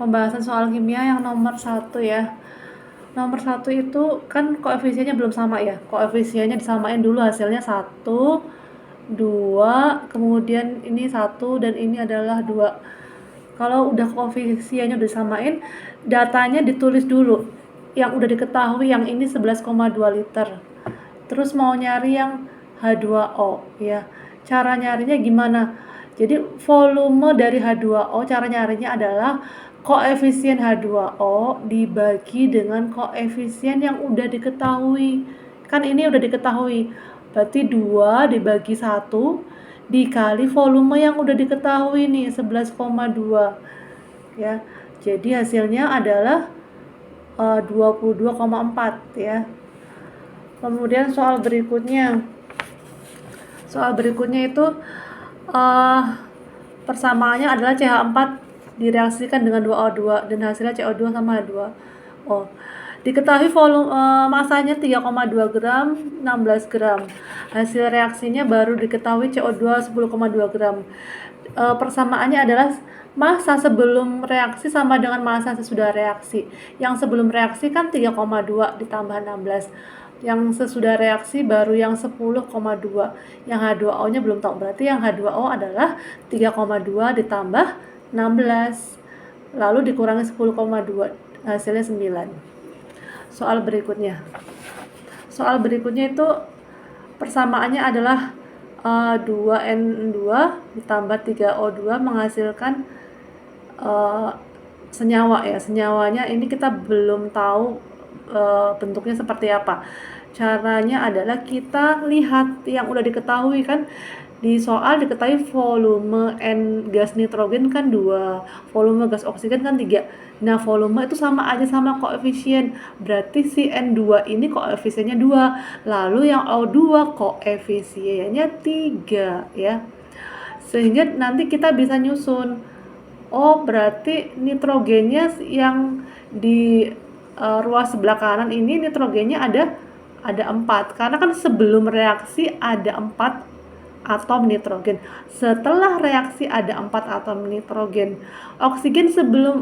pembahasan soal kimia yang nomor 1 ya. Nomor 1 itu kan koefisiennya belum sama ya. Koefisiennya disamain dulu hasilnya 1, 2, kemudian ini 1 dan ini adalah 2. Kalau udah koefisiennya udah disamain, datanya ditulis dulu. Yang udah diketahui yang ini 11,2 liter. Terus mau nyari yang H2O ya. Cara nyarinya gimana? Jadi volume dari H2O cara nyarinya adalah koefisien H2O dibagi dengan koefisien yang udah diketahui. Kan ini udah diketahui. Berarti 2 dibagi 1 dikali volume yang udah diketahui nih 11,2 ya. Jadi hasilnya adalah 22,4 ya. Kemudian soal berikutnya itu persamaannya adalah CH4 direaksikan dengan 2O2 dan hasilnya CO2 sama H2O. Diketahui volume masanya 3,2 gram, 16 gram. Hasil reaksinya baru diketahui CO2 10,2 gram. Persamaannya adalah massa sebelum reaksi sama dengan massa sesudah reaksi. Yang sebelum reaksi kan 3,2 ditambah 16. Yang sesudah reaksi baru yang 10,2. Yang H2O-nya belum tahu. Berarti yang H2O adalah 3,2 ditambah 16. Lalu dikurangi 10,2. Hasilnya 9. Soal berikutnya itu persamaannya adalah 2N2 ditambah 3O2 menghasilkan senyawa ya. Senyawanya ini kita belum tahu bentuknya seperti apa. Caranya adalah kita lihat yang udah diketahui kan. Di soal diketahui volume N gas nitrogen kan 2, volume gas oksigen kan 3. Nah, volume itu sama aja sama koefisien. Berarti si N2 ini koefisiennya 2. Lalu yang O2 koefisiennya 3 ya. Sehingga nanti kita bisa nyusun. Oh, berarti nitrogennya yang di ruas sebelah kanan ini nitrogennya ada 4. Karena kan sebelum reaksi ada 4 atom nitrogen. Setelah reaksi ada 4 atom nitrogen. Oksigen sebelum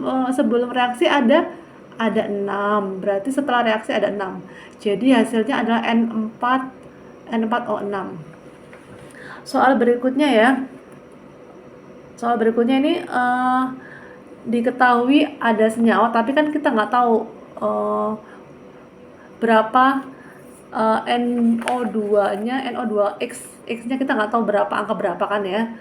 reaksi ada 6. Berarti setelah reaksi ada 6. Jadi hasilnya adalah N4O6. Soal berikutnya ini diketahui ada senyawa, tapi kan kita nggak tahu berapa NO2-nya, X-nya kita nggak tahu angka berapa kan ya.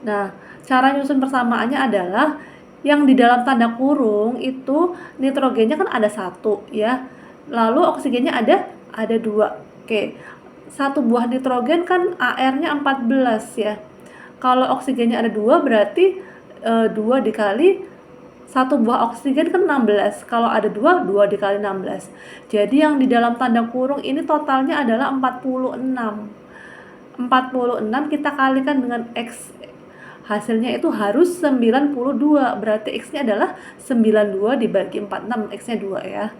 Nah, cara nyusun persamaannya adalah yang di dalam tanda kurung itu nitrogennya kan ada 1 ya. Lalu oksigennya ada 2. Oke. 1 buah nitrogen kan AR-nya 14 ya. Kalau oksigennya ada 2 berarti 2 dikali 1 buah oksigen kan 16. Kalau ada 2 dikali 16. Jadi yang di dalam tanda kurung ini totalnya adalah 46. 46 kita kalikan dengan X. Hasilnya itu harus 92. Berarti X-nya adalah 92 dibagi 46. X-nya 2 ya.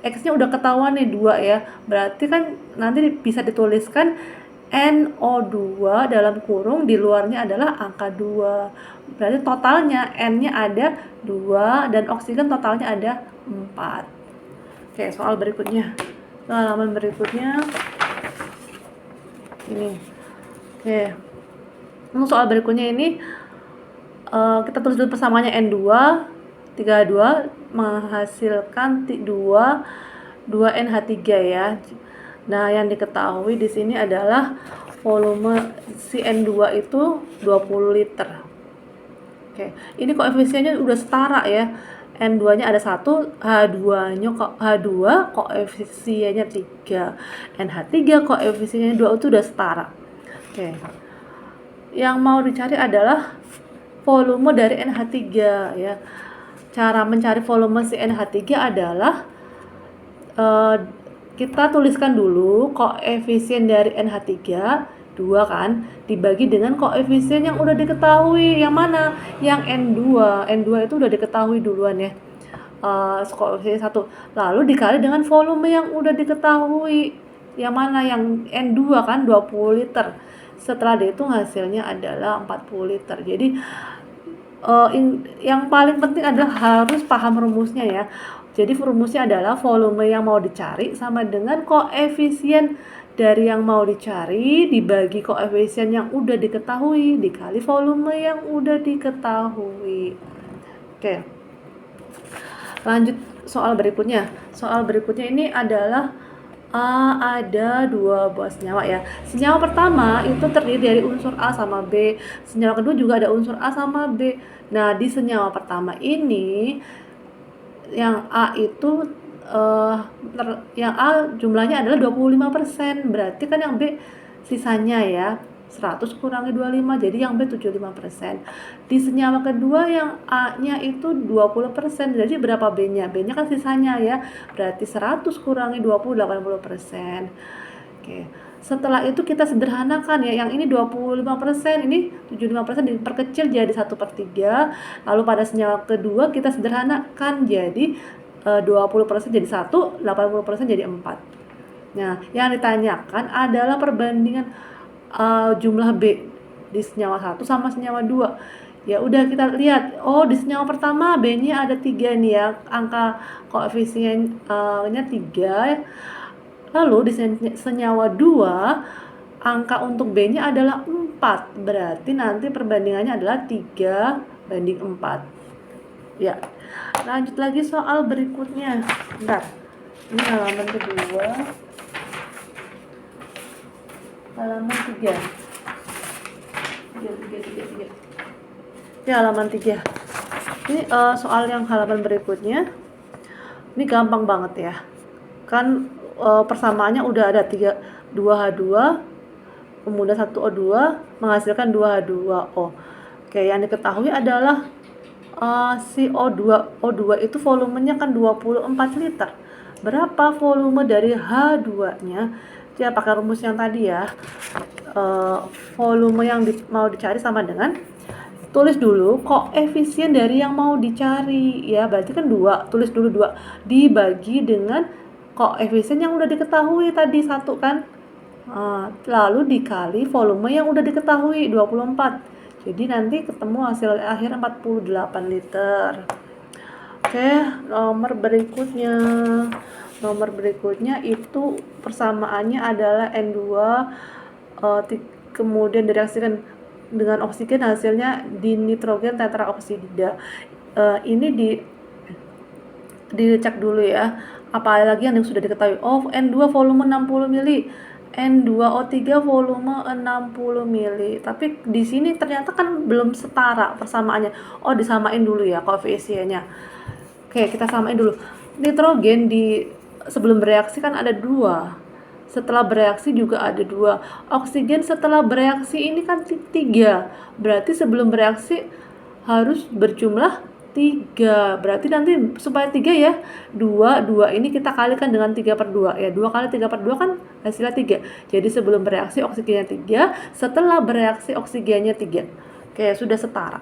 X-nya udah ketahuan nih 2 ya. Berarti kan nanti bisa dituliskan NO2 dalam kurung di luarnya adalah angka 2. Berarti totalnya N-nya ada 2 dan oksigen totalnya ada 4. Oke, soal berikutnya. Halaman berikutnya ini. Oke. Untuk soal berikutnya ini kita tulis dulu persamaannya N2 32 menghasilkan 2NH3 ya. Nah, yang diketahui di sini adalah volume si N2 itu 20 liter. Oke, ini koefisiennya udah setara ya. N2-nya ada 1, H2 koefisiennya 3, NH3 koefisiennya 2 itu udah setara. Oke. Yang mau dicari adalah volume dari NH3 ya. Cara mencari volume si NH3 adalah kita tuliskan dulu koefisien dari NH3 2 kan dibagi dengan koefisien yang udah diketahui. Yang mana? Yang N2. N2 itu udah diketahui duluan ya. Koefisien 1. Lalu dikali dengan volume yang udah diketahui. Yang mana? Yang N2 kan 20 liter. Setelah dihitung hasilnya adalah 40 liter. Jadi yang paling penting adalah harus paham rumusnya ya. Jadi rumusnya adalah volume yang mau dicari sama dengan koefisien dari yang mau dicari dibagi koefisien yang udah diketahui dikali volume yang udah diketahui. Oke, lanjut soal berikutnya. Soal berikutnya ini adalah ada 2 buah senyawa ya. Senyawa pertama itu terdiri dari unsur A sama B. Senyawa kedua juga ada unsur A sama B. Nah, di senyawa pertama ini yang A itu yang A jumlahnya adalah 25%. Berarti kan yang B sisanya ya 100 kurangi 25, jadi yang B 75%. Di senyawa kedua yang A-nya itu 20%, jadi berapa B-nya? B-nya kan sisanya ya, berarti 100 kurangi 20, 80%. Oke, setelah itu kita sederhanakan ya, yang ini 25%, ini 75% diperkecil jadi 1/3. Lalu pada senyawa kedua kita sederhanakan jadi 20% jadi 1, 80% jadi 4. Nah, yang ditanyakan adalah perbandingan jumlah B di senyawa 1 sama senyawa 2. Ya udah kita lihat, oh di senyawa pertama B-nya ada 3 nih ya, angka koefisiennya 3. Lalu di senyawa 2 angka untuk B-nya adalah 4. Berarti nanti perbandingannya adalah 3/4. Ya. Lanjut lagi soal berikutnya. Bentar. Ini halaman kedua. Halaman 3. Ini halaman 3. Ini soal yang halaman berikutnya. Ini gampang banget ya. Kan persamaannya udah ada 2H2 kemudian 1O2 menghasilkan 2H2O. Oke, yang diketahui adalah si O2 itu volumenya kan 24 liter. Berapa volume dari H2-nya? Ya pakai rumus yang tadi ya. Volume yang mau dicari sama dengan, tulis dulu koefisien dari yang mau dicari ya, berarti kan 2, tulis dulu 2 dibagi dengan koefisien yang udah diketahui tadi 1 kan, lalu dikali volume yang udah diketahui 24, jadi nanti ketemu hasil akhir 48 liter. Oke, nomor berikutnya itu persamaannya adalah N2 kemudian direaksikan dengan oksigen hasilnya dinitrogen tetraoksida. Ini dicek dulu ya, apalagi yang sudah diketahui. Oh, N2 volume 60 mili, N2O3 volume 60 mili. Tapi di sini ternyata kan belum setara persamaannya. Oh, disamain dulu ya koefisiennya. Oke, kita samain dulu. Nitrogen sebelum bereaksi kan ada 2. Setelah bereaksi juga ada 2. Oksigen setelah bereaksi ini kan 3. Berarti sebelum bereaksi harus berjumlah 3. Berarti nanti supaya 3 ya, 2 ini kita kalikan dengan 3/2 ya. 2 kali 3/2 kan hasilnya 3. Jadi sebelum bereaksi oksigennya 3, setelah bereaksi oksigennya 3. Oke, sudah setara.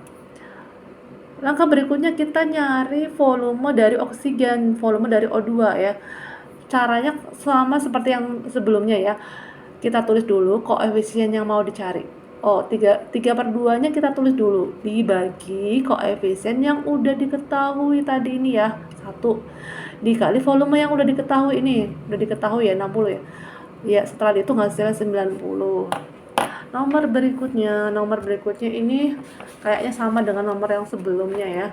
Langkah berikutnya kita nyari volume dari oksigen, volume dari O2 ya. Caranya sama seperti yang sebelumnya ya. Kita tulis dulu koefisien yang mau dicari. Oh, 3/2-nya kita tulis dulu dibagi koefisien yang udah diketahui tadi ini ya, 1 dikali volume yang udah diketahui ini, udah diketahui ya 60 ya. Ya, setelah itu hasilnya 90. Nomor berikutnya ini kayaknya sama dengan nomor yang sebelumnya ya.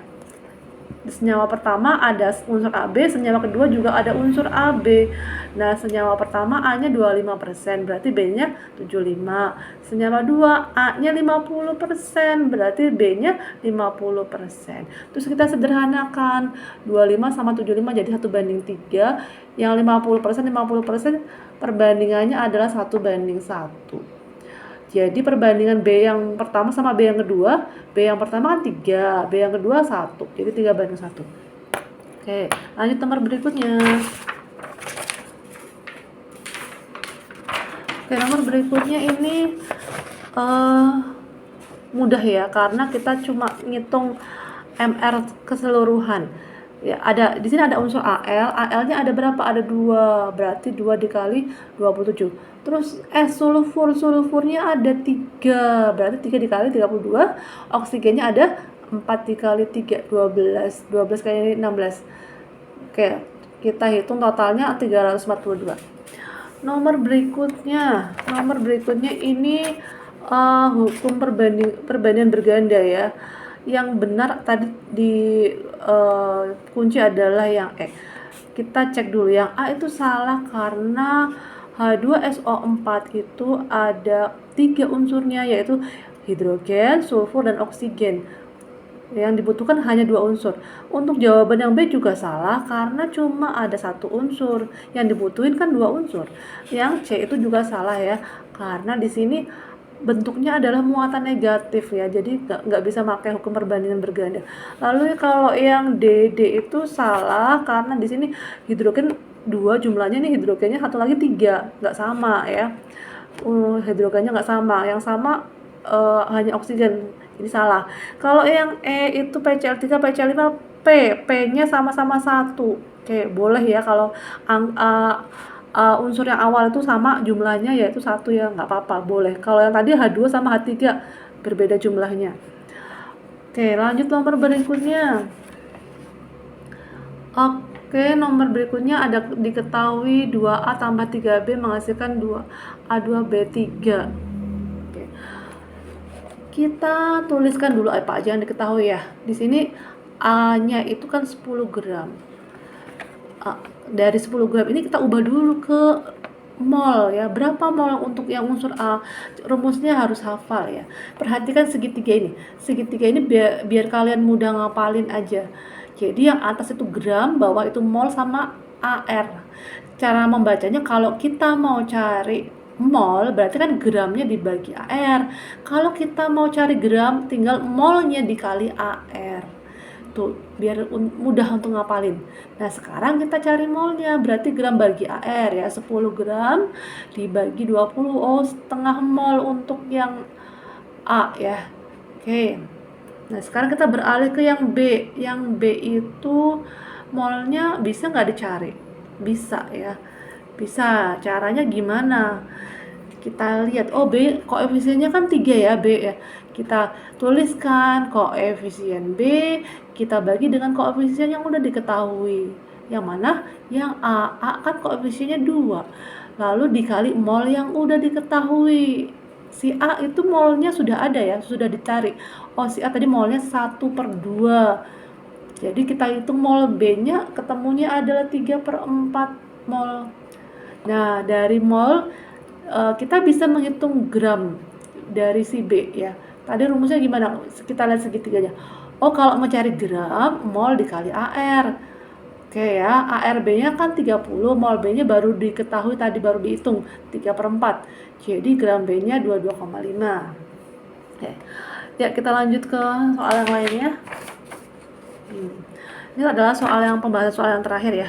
Di senyawa pertama ada unsur AB, senyawa kedua juga ada unsur AB. Nah, senyawa pertama A-nya 25%, berarti B-nya 75. Senyawa 2 A-nya 50%, berarti B-nya 50%. Terus kita sederhanakan, 25 sama 75 jadi 1/3. Yang 50% perbandingannya adalah 1/1. Jadi perbandingan B yang pertama sama B yang kedua, B yang pertama kan 3, B yang kedua 1, jadi 3/1. Oke, lanjut nomor berikutnya. Oke, nomor berikutnya ini mudah ya, karena kita cuma ngitung MR keseluruhan. Ya, di sini ada unsur Al-nya ada berapa? Ada 2, berarti 2 dikali 27. Terus sulfurnya ada 3, berarti 3 dikali 32. Oksigennya ada 4 dikali 3, 12. 12 kali 16. Oke, kita hitung totalnya 342. Nomor berikutnya ini hukum perbandingan berganda ya. Yang benar tadi di kunci adalah yang E. Kita cek dulu, yang A itu salah karena H2SO4 itu ada 3 unsurnya, yaitu hidrogen, sulfur, dan oksigen. Yang dibutuhkan hanya 2 unsur. Untuk jawaban yang B juga salah karena cuma ada 1 unsur. Yang dibutuhin kan 2 unsur. Yang C itu juga salah ya, karena di sini bentuknya adalah muatan negatif ya, jadi nggak bisa pakai hukum perbandingan berganda. Lalu kalau yang D itu salah karena di sini hidrogen 2 jumlahnya, nih hidrogennya 1 lagi 3, nggak sama ya. Hidrogennya nggak sama, yang sama hanya oksigen, ini salah. Kalau yang E itu PCl3, PCl5, P-nya sama-sama 1. Oke, boleh ya kalau unsur yang awal itu sama jumlahnya, yaitu 1 ya, nggak apa-apa, boleh. Kalau yang tadi H2 sama H3 berbeda jumlahnya. Oke, lanjut nomor berikutnya. Oke, nomor berikutnya ada diketahui 2A tambah 3B menghasilkan 2A2B3. Oke. Kita tuliskan dulu apa aja yang diketahui ya. Di sini A-nya itu kan 10 gram. Dari 10 gram ini kita ubah dulu ke mol ya. Berapa mol untuk yang unsur A? Rumusnya harus hafal ya. Perhatikan segitiga ini. Segitiga ini biar kalian mudah ngapalin aja. Jadi yang atas itu gram, bawah itu mol sama AR. Cara membacanya, kalau kita mau cari mol berarti kan gramnya dibagi AR. Kalau kita mau cari gram, tinggal molnya dikali AR. Tuh, biar mudah untuk ngapalin. Nah, sekarang kita cari molnya, berarti gram bagi AR ya, 10 gram dibagi 20, setengah mol untuk yang A ya. Oke. Nah, sekarang kita beralih ke yang B. Yang B itu molnya bisa nggak dicari? Bisa ya. Bisa. Caranya gimana? Kita lihat, B koefisiennya kan 3 ya, B ya. Kita tuliskan koefisien B, kita bagi dengan koefisien yang udah diketahui. Yang mana? Yang A. A kan koefisiennya 2. Lalu dikali mol yang udah diketahui. Si A itu molnya sudah ada ya, sudah dicari. Si A tadi molnya 1/2. Jadi kita hitung mol B-nya, ketemunya adalah 3/4 mol. Nah, dari mol kita bisa menghitung gram dari si B ya. Tadi rumusnya gimana? Kita lihat segitiganya. Kalau mau cari gram, mol dikali AR. Oke ya, ARB-nya kan 30, mol B-nya baru diketahui tadi, baru dihitung 3/4. Jadi gram B-nya 22,5. Oke. Ya, kita lanjut ke soal yang lainnya. Ini adalah pembahasan soal yang terakhir ya.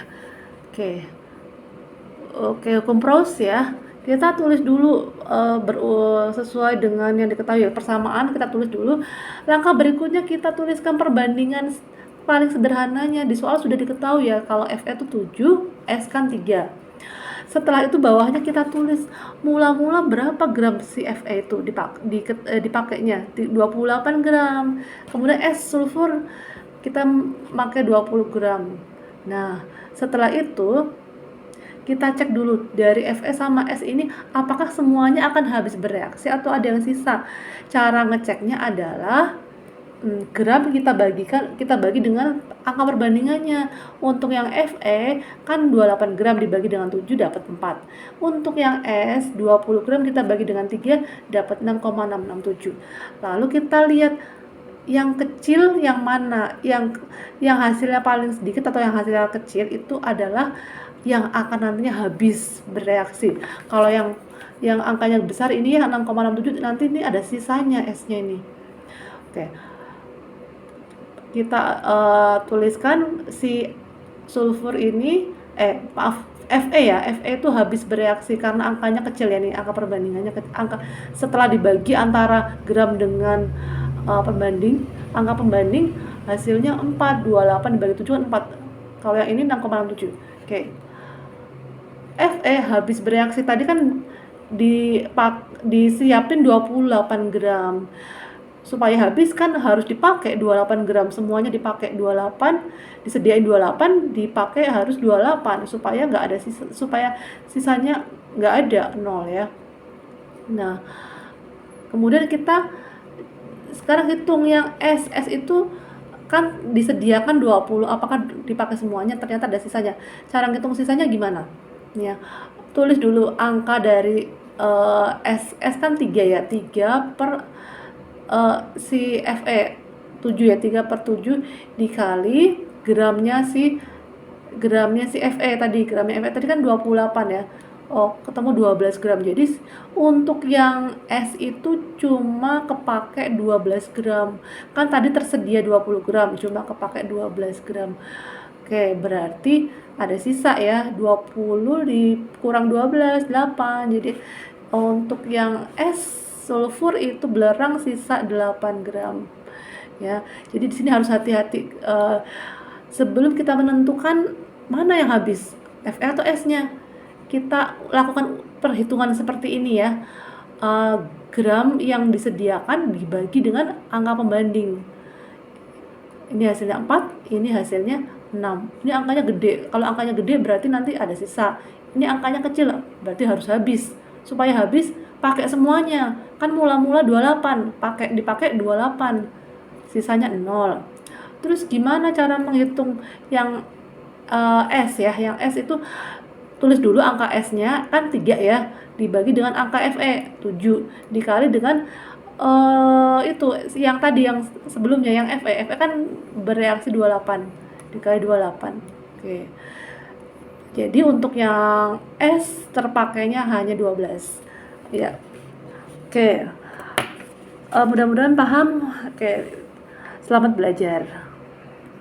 Oke, hukum Proust ya. Kita tulis dulu sesuai dengan yang diketahui. Persamaan kita tulis dulu. Langkah berikutnya kita tuliskan perbandingan paling sederhananya. Di soal sudah diketahui ya, kalau Fe itu 7, S kan 3. Setelah itu bawahnya kita tulis mula-mula berapa gram si Fe itu dipakainya, 28 gram. Kemudian S sulfur kita pakai 20 gram. Nah, setelah itu kita cek dulu dari Fe sama S ini apakah semuanya akan habis bereaksi atau ada yang sisa. Cara ngeceknya adalah gram kita bagi dengan angka perbandingannya. Untuk yang Fe kan 28 gram dibagi dengan 7 dapat 4. Untuk yang S 20 gram kita bagi dengan 3 dapat 6,667. Lalu kita lihat yang kecil yang mana, yang hasilnya paling sedikit atau yang hasilnya kecil itu adalah yang akan nantinya habis bereaksi. Kalau yang angkanya besar ini ya 6,67, nanti ini ada sisanya S-nya ini. Oke. Kita tuliskan si sulfur ini Fe ya. Fe itu habis bereaksi karena angkanya kecil ya nih, angka perbandingannya setelah dibagi antara gram dengan angka pembanding hasilnya 4, 28 dibagi 7 kan 4. Kalau yang ini 6,67. Oke. Fe habis bereaksi tadi kan disiapin 28 gram. supaya habis kan harus dipakai 28 gram, semuanya dipakai 28, disediain 28, dipakai harus 28 supaya nggak ada sisa, supaya sisanya nggak ada, 0 ya. Nah, kemudian kita sekarang hitung yang S itu kan disediakan 20, apakah dipakai semuanya, ternyata ada sisanya. Cara ngitung sisanya gimana? Ya, tulis dulu angka dari S kan 3 ya, 3 per si FE 7 ya, 3 per 7 dikali gramnya si FE tadi, gramnya FE tadi kan 28 ya. Oh, ketemu 12 gram. Jadi untuk yang S itu cuma kepake 12 gram. Kan tadi tersedia 20 gram, cuma kepake 12 gram. Oke, berarti ada sisa ya, 20 dikurang 12, 8. Jadi untuk yang S sulfur itu belerang sisa 8 gram. Ya. Jadi di sini harus hati-hati sebelum kita menentukan mana yang habis, Fe atau S-nya. Kita lakukan perhitungan seperti ini ya. Gram yang disediakan dibagi dengan angka pembanding. Ini hasilnya 4, ini hasilnya 6. Ini angkanya gede. Kalau angkanya gede berarti nanti ada sisa. Ini angkanya kecil, berarti harus habis. Supaya habis, pakai semuanya. Kan mula-mula 28, dipakai 28. Sisanya 0. Terus gimana cara menghitung yang S ya? Yang S itu tulis dulu angka S-nya kan 3 ya, dibagi dengan angka Fe 7 dikali dengan itu yang tadi yang sebelumnya yang Fe kan bereaksi 28 dikali 28. Oke. Jadi untuk yang S terpakainya hanya 12. Ya. Oke. Mudah-mudahan paham. Oke. Selamat belajar.